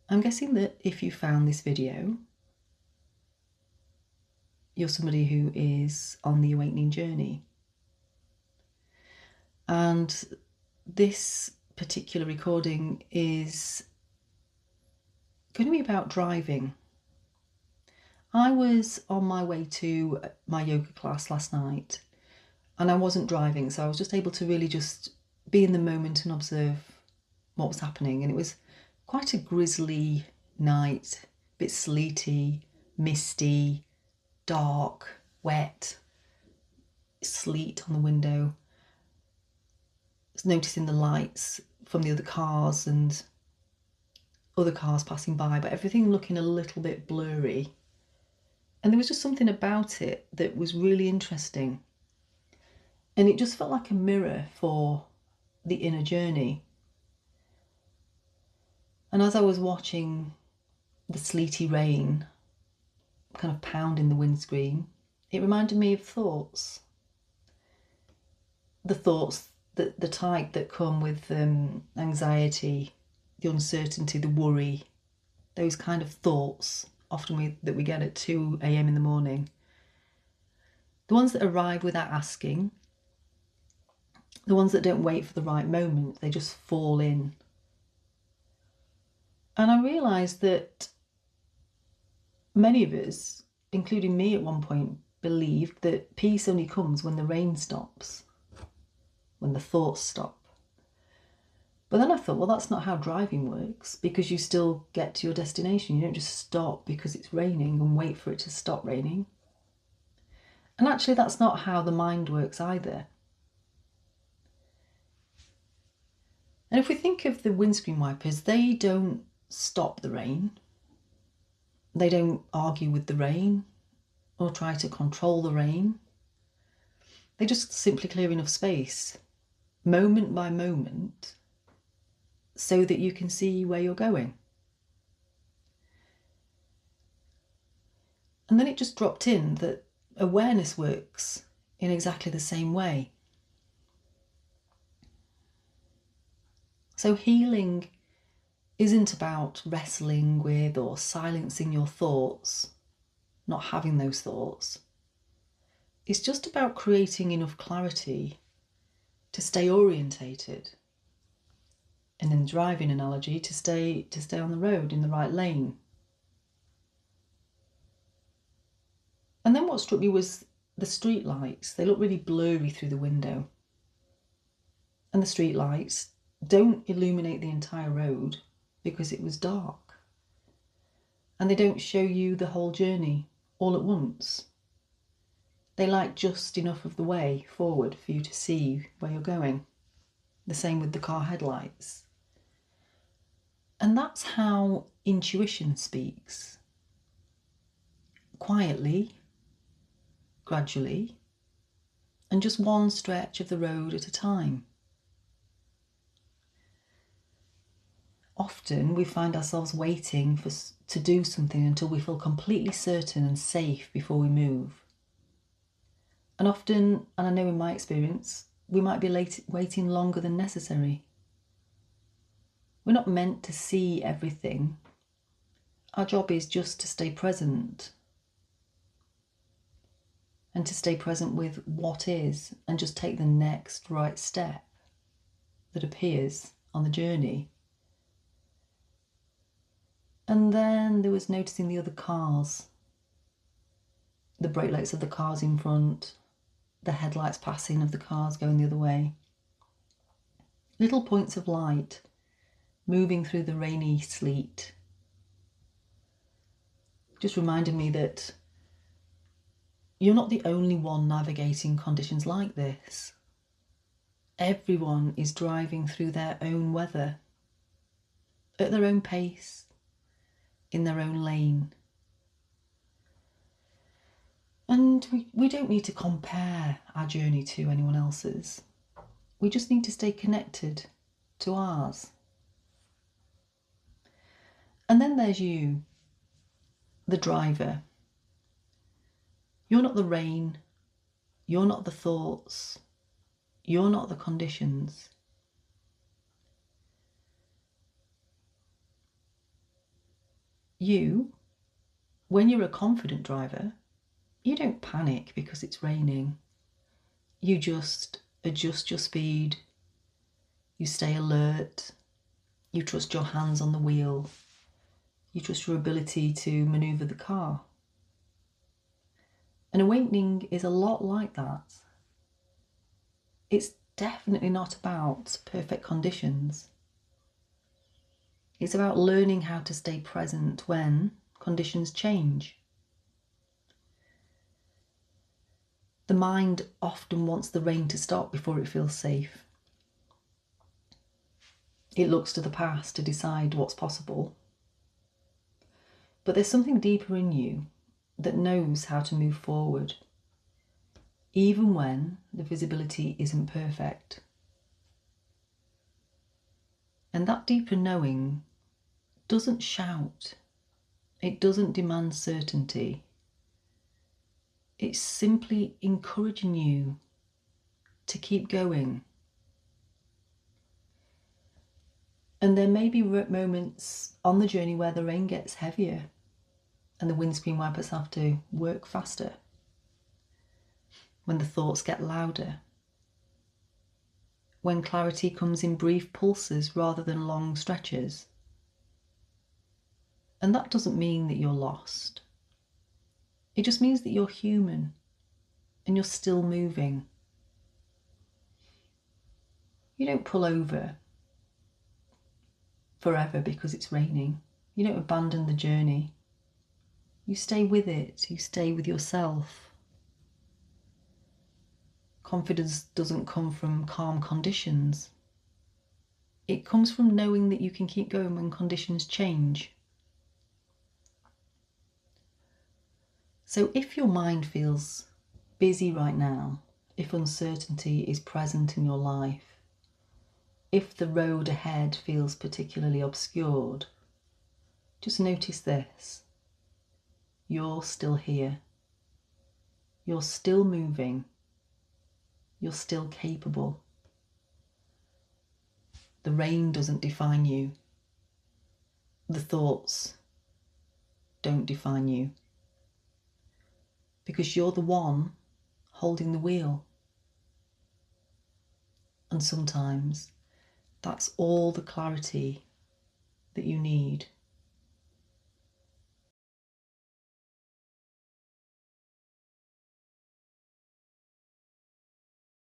I'm guessing that if you found this video, you're somebody who is on the awakening journey. And this particular recording is going to be about driving. I was on my way to my yoga class last night and I wasn't driving, so I was just able to really just be in the moment and observe what was happening. And it was quite a grisly night, a bit sleety, misty, dark, wet, sleet on the window. I was noticing the lights from the other cars and other cars passing by, but everything looking a little bit blurry. And there was just something about it that was really interesting. And it just felt like a mirror for the inner journey. And as I was watching the sleety rain kind of pounding the windscreen, it reminded me of thoughts. The thoughts, the type that come with anxiety, the uncertainty, the worry, those kind of thoughts often that we get at 2 a.m. in the morning. The ones that arrive without asking, the ones that don't wait for the right moment, they just fall in. And I realised that many of us, including me at one point, believed that peace only comes when the rain stops, when the thoughts stop. But then I thought, well, that's not how driving works, because you still get to your destination. You don't just stop because it's raining and wait for it to stop raining. And actually, that's not how the mind works either. And if we think of the windscreen wipers, they don't stop the rain. They don't argue with the rain or try to control the rain. They just simply clear enough space, moment by moment, so that you can see where you're going. And then it just dropped in that awareness works in exactly the same way. So healing isn't about wrestling with or silencing your thoughts, not having those thoughts. It's just about creating enough clarity to stay orientated. And in the driving analogy, to stay on the road in the right lane. And then what struck me was the street lights. They look really blurry through the window. And the street lights don't illuminate the entire road because it was dark. And they don't show you the whole journey all at once. They light just enough of the way forward for you to see where you're going. The same with the car headlights. And that's how intuition speaks. Quietly, gradually, and just one stretch of the road at a time. Often we find ourselves waiting to do something until we feel completely certain and safe before we move. And often, and I know in my experience, we might be waiting longer than necessary. We're not meant to see everything. Our job is just to stay present. And to stay present with what is, and just take the next right step that appears on the journey. And then there was noticing the other cars, the brake lights of the cars in front, the headlights passing of the cars going the other way. Little points of light moving through the rainy sleet. Just reminded me that you're not the only one navigating conditions like this. Everyone is driving through their own weather, at their own pace, in their own lane. And we don't need to compare our journey to anyone else's. We just need to stay connected to ours. And then there's you, the driver. You're not the rain, you're not the thoughts, you're not the conditions. When you're a confident driver, you don't panic because it's raining. You just adjust your speed, you stay alert, you trust your hands on the wheel, you trust your ability to manoeuvre the car. An awakening is a lot like that. It's definitely not about perfect conditions. It's about learning how to stay present when conditions change. The mind often wants the rain to stop before it feels safe. It looks to the past to decide what's possible. But there's something deeper in you that knows how to move forward, even when the visibility isn't perfect. And that deeper knowing doesn't shout. It doesn't demand certainty. It's simply encouraging you to keep going. And there may be moments on the journey where the rain gets heavier and the windscreen wipers have to work faster, when the thoughts get louder, when clarity comes in brief pulses rather than long stretches. And that doesn't mean that you're lost. It just means that you're human and you're still moving. You don't pull over forever because it's raining. You don't abandon the journey. You stay with it. You stay with yourself. Confidence doesn't come from calm conditions. It comes from knowing that you can keep going when conditions change. So if your mind feels busy right now, if uncertainty is present in your life, if the road ahead feels particularly obscured, just notice this. You're still here. You're still moving. You're still capable. The rain doesn't define you. The thoughts don't define you. Because you're the one holding the wheel. And sometimes that's all the clarity that you need.